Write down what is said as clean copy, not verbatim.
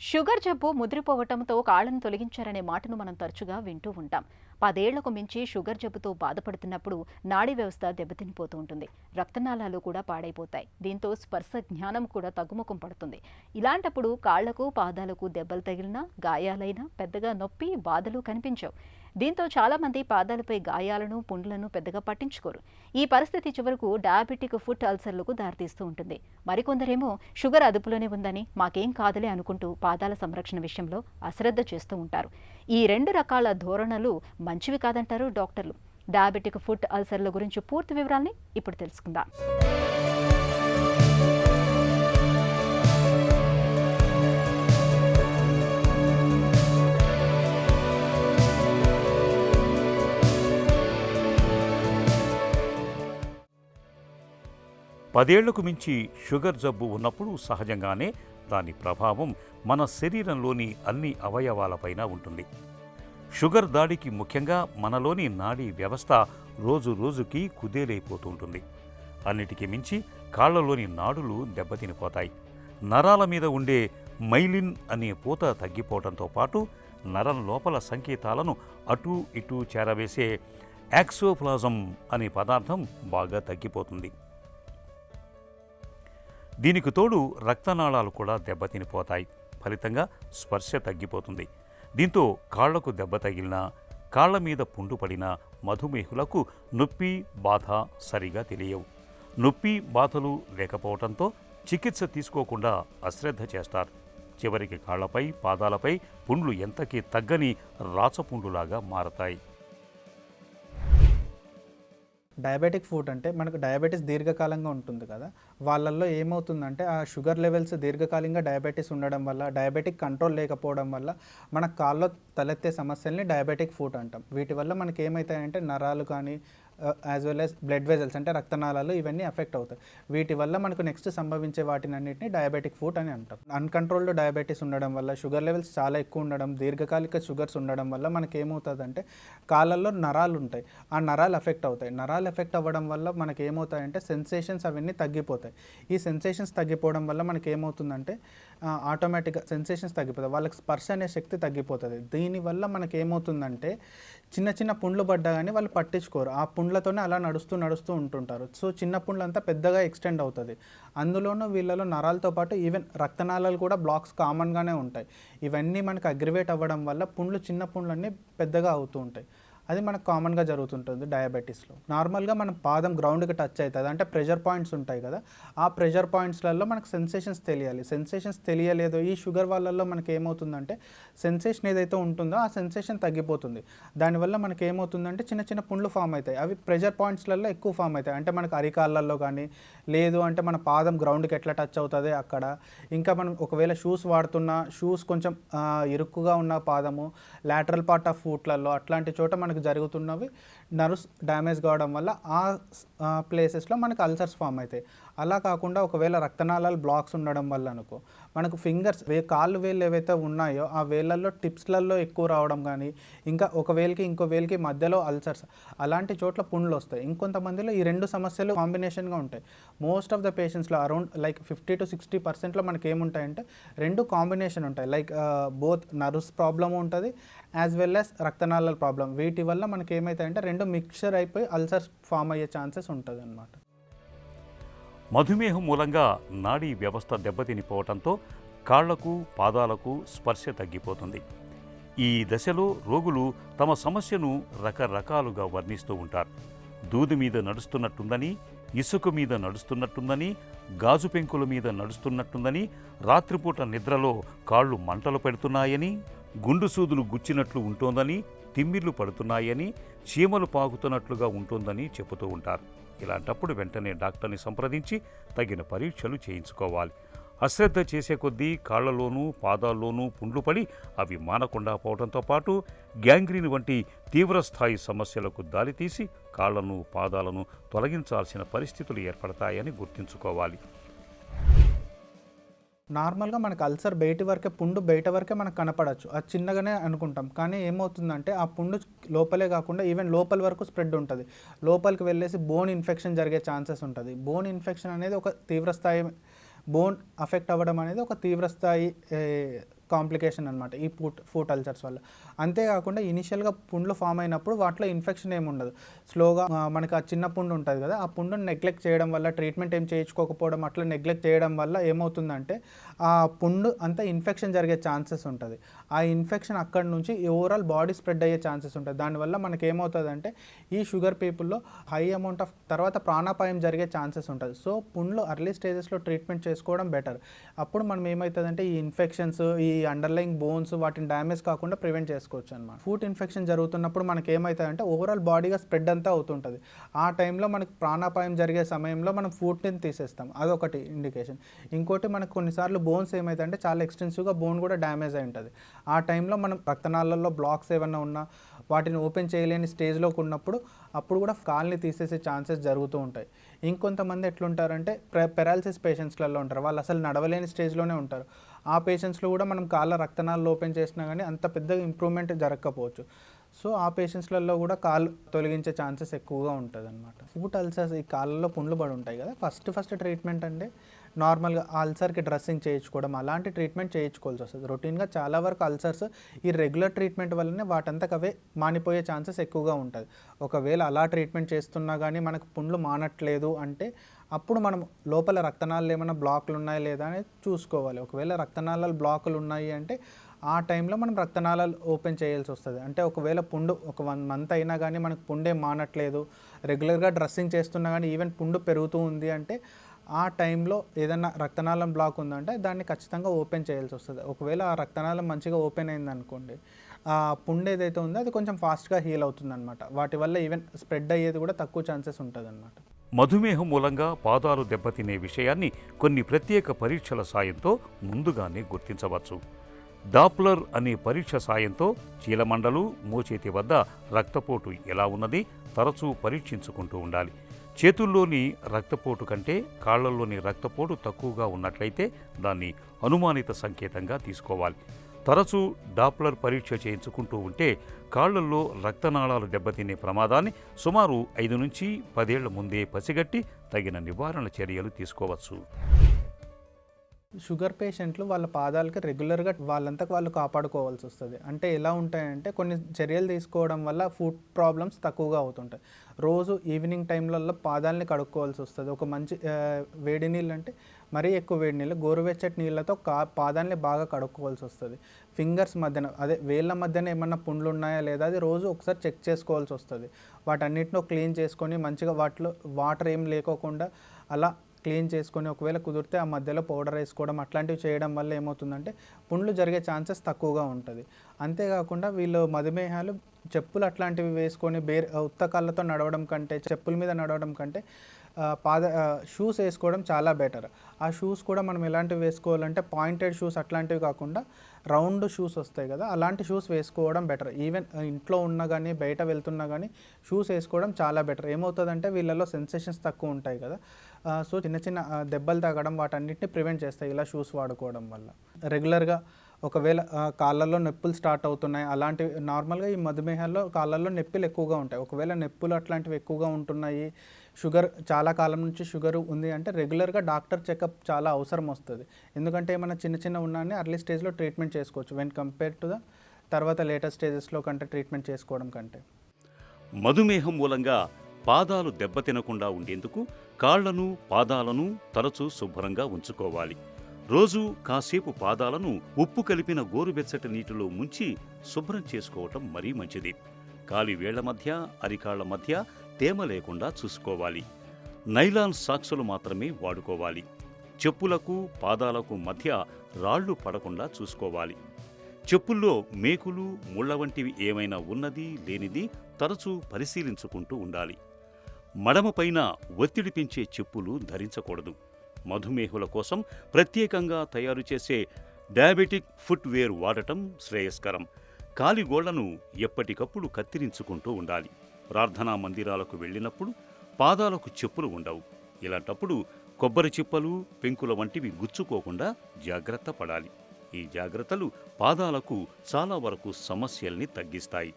Sugar జబ్బు ముదిరిపోవటంతో కాళ్లను తొలగించారనే మాటను మనం తరచుగా వింటూ ఉంటాం. 10 ఏళ్లకు మించి షుగర్ జబ్బుతో బాధపడుతున్నప్పుడు నాడీ వ్యవస్థ దెబ్బతినిపోతూ ఉంటుంది. రక్తనాళాలు కూడా పాడైపోతాయి. దీంతో స్పర్శ జ్ఞానం కూడా తగ్గుముఖం పడుతుంది. ఇలాంటప్పుడు కాళ్లకు పాదాలకు దెబ్బలు తగిలినా, గాయాలైనా పెద్దగా నొప్పి, బాధలు కనిపించవు. దీంతో చాలామంది పాదాలపై గాయాలను, పుండ్లను పెద్దగా పట్టించుకోరు. ఈ పరిస్థితి చివరకు డయాబెటిక్ ఫుట్ అల్సర్లకు దారితీస్తూ ఉంటుంది. మరికొందరేమో షుగర్ అదుపులోనే ఉందని, మాకేం కాదులే అనుకుంటూ పాదాల సంరక్షణ విషయంలో అశ్రద్ధ చేస్తూ ఉంటారు. ఈ 2 రకాల ధోరణులు మంచివి కాదంటారు డాక్టర్లు. డయాబెటిక్ ఫుట్ అల్సర్ల గురించి పూర్తి వివరాల్ని ఇప్పుడు తెలుసుకుందాం. 10 ఏళ్లకు మించి షుగర్ జబ్బు ఉన్నప్పుడు సహజంగానే దాని ప్రభావం మన శరీరంలోని అన్ని అవయవాలపైన ఉంటుంది. షుగర్ దాడికి ముఖ్యంగా మనలోని నాడీ వ్యవస్థ రోజు రోజుకి కుదేలైపోతూ ఉంటుంది. అన్నిటికీ మించి కాళ్లలోని నాడులు దెబ్బతినిపోతాయి. నరాల మీద ఉండే మైలిన్ అనే పూత తగ్గిపోవడంతో పాటు నరం లోపల సంకేతాలను అటూ ఇటూ చేరవేసే యాక్సోప్లాజం అనే పదార్థం బాగా తగ్గిపోతుంది. దీనికి తోడు రక్తనాళాలు కూడా దెబ్బతినిపోతాయి. ఫలితంగా స్పర్శ తగ్గిపోతుంది. దీంతో కాళ్లకు దెబ్బ తగిలినా, కాళ్ల మీద పుండు పడినా మధుమేహులకు నొప్పి, బాధ సరిగా తెలియవు. నొప్పి, బాధలు లేకపోవడంతో చికిత్స తీసుకోకుండా అశ్రద్ధ చేస్తారు. చివరికి కాళ్లపై, పాదాలపై పుండ్లు ఎంతకీ తగ్గని రాచపుండులాగా మారతాయి. డయాబెటిక్ ఫుడ్ అంటే మనకు డయాబెటీస్ దీర్ఘకాలంగా ఉంటుంది కదా, వాళ్ళల్లో ఏమవుతుందంటే ఆ షుగర్ లెవెల్స్ దీర్ఘకాలంగా డయాబెటీస్ ఉండడం వల్ల, డయాబెటిక్ కంట్రోల్ లేకపోవడం వల్ల మన కాళ్ళలో తలెత్తే సమస్యల్ని డయాబెటిక్ ఫుడ్ అంటాం. వీటి వల్ల మనకి ఏమవుతాయంటే నరాలు కానీ as well as blood vessels అంటే రక్తనాళాలు ఇవన్నీ ఎఫెక్ట్ అవుతాయి. వీటి వల్ల మనకు నెక్స్ట్ సంభవించే వాటినన్నింటినీ డయాబెటిక్ ఫుడ్ అని అంటాం. అన్కంట్రోల్డ్ డయాబెటీస్ ఉండడం వల్ల, షుగర్ లెవెల్స్ చాలా ఎక్కువ ఉండడం, దీర్ఘకాలిక షుగర్స్ ఉండడం వల్ల మనకి ఏమవుతుందంటే కాళ్ళల్లో నరాలు ఉంటాయి, ఆ నరాలు ఎఫెక్ట్ అవుతాయి. నరాలు ఎఫెక్ట్ అవ్వడం వల్ల మనకి ఏమవుతాయంటే సెన్సేషన్స్ అవన్నీ తగ్గిపోతాయి. ఈ సెన్సేషన్స్ తగ్గిపోవడం వల్ల మనకి ఏమవుతుందంటే ఆటోమేటిక్గా సెన్సేషన్స్ తగ్గిపోతాయి, వాళ్ళకి స్పర్శ అనే శక్తి తగ్గిపోతుంది. దీనివల్ల మనకి ఏమవుతుందంటే చిన్న చిన్న పుండ్లు పడ్డా కానీ వాళ్ళు పట్టించుకోరు, ఆ పుండ్లతోనే అలా నడుస్తూ ఉంటుంటారు. సో చిన్న పుండ్లంతా పెద్దగా ఎక్స్టెండ్ అవుతుంది. అందులోనూ వీళ్ళలో నరాలతో పాటు ఈవెన్ రక్తనాళాలు కూడా బ్లాక్స్ కామన్గానే ఉంటాయి. ఇవన్నీ మనకు అగ్రివేట్ అవ్వడం వల్ల పుండ్లు, చిన్న పుండ్లన్నీ పెద్దగా అవుతూ ఉంటాయి. అది మనకు కామన్గా జరుగుతుంటుంది డయాబెటీస్లో. నార్మల్గా మన పాదం గ్రౌండ్కి టచ్ అవుతుంది అంటే ప్రెషర్ పాయింట్స్ ఉంటాయి కదా, ఆ ప్రెషర్ పాయింట్స్లలో మనకు సెన్సేషన్స్ తెలియాలి. సెన్సేషన్స్ తెలియలేదు ఈ షుగర్ వాళ్ళల్లో మనకి ఏమవుతుందంటే సెన్సేషన్ ఏదైతే ఉంటుందో ఆ సెన్సేషన్ తగ్గిపోతుంది. దానివల్ల మనకి ఏమవుతుందంటే చిన్న చిన్న పుండ్లు ఫామ్ అవుతాయి. అవి ప్రెషర్ పాయింట్స్లలో ఎక్కువ ఫామ్ అవుతాయి. అంటే మనకు అరికాళ్ళల్లో కానీ, లేదు అంటే మన పాదం గ్రౌండ్కి ఎట్లా టచ్ అవుతుంది అక్కడ. ఇంకా మనం ఒకవేళ షూస్ వాడుతున్నా, షూస్ కొంచెం ఇరుక్కుగా ఉన్న పాదము, లాటరల్ పార్ట్ ఆఫ్ ఫూట్లలో అట్లాంటి చోట మనకు జరుగుతున్నవి నర్వ్స్ డ్యామేజ్ కావడం వల్ల ఆ ప్లేసెస్లో మనకు అల్సర్స్ ఫామ్ అవుతాయి. అలా కాకుండా ఒకవేళ రక్తనాళాలు బ్లాక్స్ ఉండడం వల్ల అనుకో మనకు ఫింగర్స్ కాళ్ళు వేళ్ళు ఏవైతే ఉన్నాయో ఆ వేళ్ళల్లో టిప్స్లలో ఎక్కువ రావడం కానీ, ఇంకా ఒక వేలికి ఇంకో వేలికి మధ్యలో అల్సర్స్, అలాంటి చోట్ల పుండ్లు వస్తాయి. ఇంకొంతమందిలో ఈ 2 సమస్యలు కాంబినేషన్గా ఉంటాయి. మోస్ట్ ఆఫ్ ద పేషెంట్స్లో అరౌండ్ లైక్ 50 to 60% మనకి ఏముంటాయంటే 2 కాంబినేషన్ ఉంటాయి. లైక్ బోత్ నర్వ్స్ ప్రాబ్లమ్ ఉంటుంది యాజ్ వెల్ యాజ్ రక్తనాళాల ప్రాబ్లం. వీటి వల్ల మనకి ఏమవుతాయంటే 2 మిక్చర్ అయిపోయి అల్సర్స్ ఫామ్ అయ్యే ఛాన్సెస్ ఉంటుంది అన్నమాట. మధుమేహం మూలంగా నాడీ వ్యవస్థ దెబ్బతినిపోవడంతో కాళ్లకు, పాదాలకు స్పర్శ తగ్గిపోతుంది. ఈ దశలో రోగులు తమ సమస్యను రకరకాలుగా వర్ణిస్తూ ఉంటారు. దూది మీద నడుస్తున్నట్టుందని, ఇసుక మీద నడుస్తున్నట్టుందని, గాజు పెంకుల మీద నడుస్తున్నట్టుందని, రాత్రిపూట నిద్రలో కాళ్ళు మంటలు పెడుతున్నాయని, గుండు సూదులు గుచ్చినట్లు ఉంటోందని, తిమ్మిర్లు పడుతున్నాయని, చీమలు పాకుతున్నట్లుగా ఉంటోందని చెబుతూ ఉంటారు. ఇలాంటప్పుడు వెంటనే డాక్టర్ని సంప్రదించి తగిన పరీక్షలు చేయించుకోవాలి. అశ్రద్ధ చేసే కొద్దీ కాళ్లలోనూ, పాదాల్లోనూ పుండ్లు పడి అవి మానకుండా పోవడంతో పాటు గ్యాంగ్రీన్ వంటి తీవ్రస్థాయి సమస్యలకు దారితీసి కాళ్లను, పాదాలను తొలగించాల్సిన పరిస్థితులు ఏర్పడతాయని గుర్తుంచుకోవాలి. నార్మల్గా మనకు అల్సర్ బయటి వరకే, పుండు బయట వరకే మనకు కనపడచ్చు, అది చిన్నగానే అనుకుంటాం. కానీ ఏమవుతుందంటే ఆ పుండు లోపలే కాకుండా ఈవెన్ లోపల వరకు స్ప్రెడ్ ఉంటుంది. లోపలికి వెళ్ళేసి బోన్ ఇన్ఫెక్షన్ జరిగే ఛాన్సెస్ ఉంటుంది. బోన్ ఇన్ఫెక్షన్ అనేది ఒక తీవ్రస్థాయి, బోన్ అఫెక్ట్ అవ్వడం అనేది ఒక తీవ్రస్థాయి కాంప్లికేషన్ అనమాట ఈ ఫుట్ అల్సర్స్ వల్ల. అంతేకాకుండా ఇనిషియల్గా పుండ్లు ఫామ్ అయినప్పుడు వాటిలో ఇన్ఫెక్షన్ ఏమి ఉండదు. స్లోగా మనకి ఆ చిన్న పుండు ఉంటుంది కదా, ఆ పుండును నెగ్లెక్ట్ చేయడం వల్ల, ట్రీట్మెంట్ ఏం చేయించుకోకపోవడం, అట్లా నెగ్లెక్ట్ చేయడం వల్ల ఏమవుతుందంటే ఆ పుండు అంతా ఇన్ఫెక్షన్ జరిగే ఛాన్సెస్ ఉంటుంది. ఆ ఇన్ఫెక్షన్ అక్కడి నుంచి ఓవరాల్ బాడీ స్ప్రెడ్ అయ్యే ఛాన్సెస్ ఉంటుంది. దానివల్ల మనకి ఏమవుతుందంటే ఈ షుగర్ పీపుల్లో హై అమౌంట్ ఆఫ్ తర్వాత ప్రాణాపాయం జరిగే ఛాన్సెస్ ఉంటుంది. సో పుండ్లు అర్లీ స్టేజెస్లో ట్రీట్మెంట్ చేసుకోవడం బెటర్. అప్పుడు మనం ఏమవుతుందంటే ఈ ఇన్ఫెక్షన్స్, ఈ అండర్లయింగ్ బోన్స్ వాటిని డ్యామేజ్ కాకుండా ప్రివెంట్ చేసుకోవచ్చు అనమాట. ఫుట్ ఇన్ఫెక్షన్ జరుగుతున్నప్పుడు మనకి ఏమవుతుందంటే ఓవరాల్ బాడీగా స్ప్రెడ్ అంతా అవుతుంటుంది. ఆ టైంలో మనకు ప్రాణాపాయం జరిగే సమయంలో మనం ఫుట్ని తీసేస్తాం, అదొకటి ఇండికేషన్. ఇంకోటి మనకు కొన్నిసార్లు బోన్స్ ఏమవుతాయంటే చాలా ఎక్స్టెన్సివ్గా బోన్ కూడా డ్యామేజ్ అయి ఉంటుంది. ఆ టైంలో మనం రక్తనాళాల్లో బ్లాక్స్ ఏమైనా ఉన్నా వాటిని ఓపెన్ చేయలేని స్టేజ్లోకి ఉన్నప్పుడు అప్పుడు కూడా కాల్ని తీసేసే ఛాన్సెస్ జరుగుతూ ఉంటాయి. ఇంకొంతమంది ఎట్లుంటారంటే పెరాలసిస్ పేషెంట్స్లలో ఉంటారు, వాళ్ళు అసలు నడవలేని స్టేజ్లోనే ఉంటారు. ఆ పేషెంట్స్లో కూడా మనం కాళ్ళ రక్తనాళాలు ఓపెన్ చేసినా కానీ అంత పెద్ద ఇంప్రూవ్మెంట్ జరగకపోవచ్చు. సో ఆ పేషెంట్స్లలో కూడా కాళ్ళు తొలగించే ఛాన్సెస్ ఎక్కువగా ఉంటుంది అనమాట. ఫుట్ అల్సర్స్ ఈ కాళ్ళలో పుండ్లు పడి ఉంటాయి కదా, ఫస్ట్ ట్రీట్మెంట్ అంటే నార్మల్గా అల్సర్కి డ్రెస్సింగ్ చేయించుకోవడం, అలాంటి ట్రీట్మెంట్ చేయించుకోవాల్సి వస్తుంది. రొటీన్గా చాలా వరకు అల్సర్స్ ఈ రెగ్యులర్ ట్రీట్మెంట్ వల్లనే వాటంతకు అవే మానిపోయే ఛాన్సెస్ ఎక్కువగా ఉంటుంది. ఒకవేళ అలా ట్రీట్మెంట్ చేస్తున్నా కానీ మనకు పుండ్లు మానట్లేదు అంటే అప్పుడు మనం లోపల రక్తనాళాలు ఏమైనా బ్లాక్లు ఉన్నాయా లేదా అనేది చూసుకోవాలి. ఒకవేళ రక్తనాళాలు బ్లాకులు ఉన్నాయి అంటే ఆ టైంలో మనం రక్తనాళాలు ఓపెన్ చేయాల్సి వస్తుంది. అంటే ఒకవేళ పుండు ఒక 1 month అయినా కానీ మనకు పుండే మానట్లేదు, రెగ్యులర్గా డ్రెస్సింగ్ చేస్తున్నా కానీ ఈవెన్ పుండు పెరుగుతూ ఉంది అంటే ఆ టైంలో ఏదైనా రక్తనాళం బ్లాక్ ఉందంటే దాన్ని ఖచ్చితంగా ఓపెన్ చేయాల్సి వస్తుంది. ఒకవేళ ఆ రక్తనాళం మంచిగా ఓపెన్ అయిందనుకోండి, ఆ పుండు ఏదైతే ఉందో అది కొంచెం ఫాస్ట్గా హీల్ అవుతుంది అనమాట. వాటి వల్ల ఈవెన్ స్ప్రెడ్ అయ్యేది కూడా తక్కువ ఛాన్సెస్ ఉంటుంది అనమాట. మధుమేహం మూలంగా పాదాలు దెబ్బతినే విషయాన్ని కొన్ని ప్రత్యేక పరీక్షల సాయంతో ముందుగానే గుర్తించవచ్చు. డాప్లర్ అనే పరీక్ష సాయంతో చీలమండలు, మోచేతి వద్ద రక్తపోటు ఎలా ఉన్నది తరచూ పరీక్షించుకుంటూ ఉండాలి. చేతుల్లోని రక్తపోటు కంటే కాళ్లలోని రక్తపోటు తక్కువగా ఉన్నట్లయితే దాన్ని అనుమానిత సంకేతంగా తీసుకోవాలి. తరచూ డాప్లర్ పరీక్ష చేయించుకుంటూ ఉంటే కాళ్లల్లో రక్తనాళాలు దెబ్బతినే ప్రమాదాన్ని సుమారు 5 నుంచి 10 ఏళ్ల ముందే పసిగట్టి తగిన నివారణ చర్యలు తీసుకోవచ్చు. షుగర్ పేషెంట్లు వాళ్ళ పాదాలకి రెగ్యులర్గా వాళ్ళంతకు వాళ్ళు కాపాడుకోవాల్సి వస్తుంది. అంటే ఎలా ఉంటాయంటే కొన్ని చర్యలు తీసుకోవడం వల్ల ఫుట్ ప్రాబ్లమ్స్ తక్కువగా అవుతుంటాయి. రోజు ఈవినింగ్ టైంలలో పాదాలని కడుక్కోవాల్సి వస్తుంది. ఒక మంచి వేడి నీళ్ళు అంటే మరీ ఎక్కువ వేడి నీళ్ళు, గోరువెచ్చటి నీళ్ళతో పాదాలని బాగా కడుక్కోవాల్సి వస్తుంది. ఫింగర్స్ మధ్యన అదే వేళ్ళ మధ్యన ఏమన్నా పుండ్లు ఉన్నాయా లేదా అది రోజు ఒకసారి చెక్ చేసుకోవాల్సి వస్తుంది. వాటన్నిటినో క్లీన్ చేసుకొని మంచిగా వాటిలో వాటర్ ఏం లేకోకుండా అలా క్లీన్ చేసుకొని ఒకవేళ కుదిరితే ఆ మధ్యలో పౌడర్ వేసుకోవడం అట్లాంటివి చేయడం వల్ల ఏమవుతుందంటే పుండ్లు జరిగే ఛాన్సెస్ తక్కువగా ఉంటుంది. అంతేకాకుండా వీళ్ళు మధుమేహాలు చెప్పులు అట్లాంటివి వేసుకొని ఉత్త కాళ్ళతో నడవడం కంటే, చెప్పుల మీద నడవడం కంటే షూస్ వేసుకోవడం చాలా బెటర్. ఆ షూస్ కూడా మనం ఎలాంటివి వేసుకోవాలంటే పాయింటెడ్ షూస్ అట్లాంటివి కాకుండా రౌండ్ షూస్ వస్తాయి కదా, అలాంటి షూస్ వేసుకోవడం బెటర్. ఈవెన్ ఇంట్లో ఉన్నా కానీ బయట వెళ్తున్నా కానీ షూస్ వేసుకోవడం చాలా బెటర్. ఏమవుతుందంటే వీళ్ళలో సెన్సేషన్స్ తక్కువ ఉంటాయి కదా, సో చిన్న చిన్న దెబ్బలు తాగడం వాటన్నిటిని ప్రివెంట్ చేస్తాయి ఇలా షూస్ వాడుకోవడం వల్ల. రెగ్యులర్గా ఒకవేళ కాళ్ళల్లో నొప్పులు స్టార్ట్ అవుతున్నాయి అలాంటివి, నార్మల్గా ఈ మధుమేహాల్లో కాళ్ళల్లో నొప్పులు ఎక్కువగా ఉంటాయి. ఒకవేళ నొప్పులు అట్లాంటివి ఎక్కువగా ఉంటున్నాయి, షుగర్ చాలా కాలం నుంచి షుగర్ ఉంది అంటే రెగ్యులర్గా డాక్టర్ చెకప్ చాలా అవసరం వస్తుంది. ఎందుకంటే ఏమైనా చిన్న ఉన్నాయని అర్లీ స్టేజ్లో ట్రీట్మెంట్ చేసుకోవచ్చు వెన్ కంపేర్ టు ద తర్వాత లేటర్ స్టేజెస్లో కంటే ట్రీట్మెంట్ చేసుకోవడం కంటే. మధుమేహం మూలంగా పాదాలు దెబ్బతినకుండా ఉండేందుకు కాళ్లను, పాదాలను తరచూ శుభ్రంగా ఉంచుకోవాలి. రోజు కాసేపు పాదాలను ఉప్పు కలిపిన గోరువెచ్చటి నీటిలో ముంచి శుభ్రం చేసుకోవటం మరీ మంచిది. కాలి వేళ్ల మధ్య, అరికాళ్ల మధ్య తేమ లేకుండా చూసుకోవాలి. నైలాన్ సాక్సులు మాత్రమే వాడుకోవాలి. చెప్పులకు, పాదాలకు మధ్య రాళ్లు పడకుండా చూసుకోవాలి. చెప్పుల్లో మేకులు, ముళ్ళ వంటివి ఏమైనా ఉన్నది లేనిది తరచూ పరిశీలించుకుంటూ ఉండాలి. మడమపైన ఒత్తిడి పెంచే చెప్పులు ధరించకూడదు. మధుమేహుల కోసం ప్రత్యేకంగా తయారు చేసే డయాబెటిక్ ఫుట్వేర్ వాడటం శ్రేయస్కరం. కాలిగోళ్లను ఎప్పటికప్పుడు కత్తిరించుకుంటూ ఉండాలి. ప్రార్థనా మందిరాలకు వెళ్ళినప్పుడు పాదాలకు చెప్పులు ఉండవు. ఇలాంటప్పుడు కొబ్బరి చిప్పలు, పెంకుల వంటివి గుచ్చుకోకుండా జాగ్రత్త పడాలి. ఈ జాగ్రత్తలు పాదాలకు చాలా వరకు సమస్యల్ని తగ్గిస్తాయి.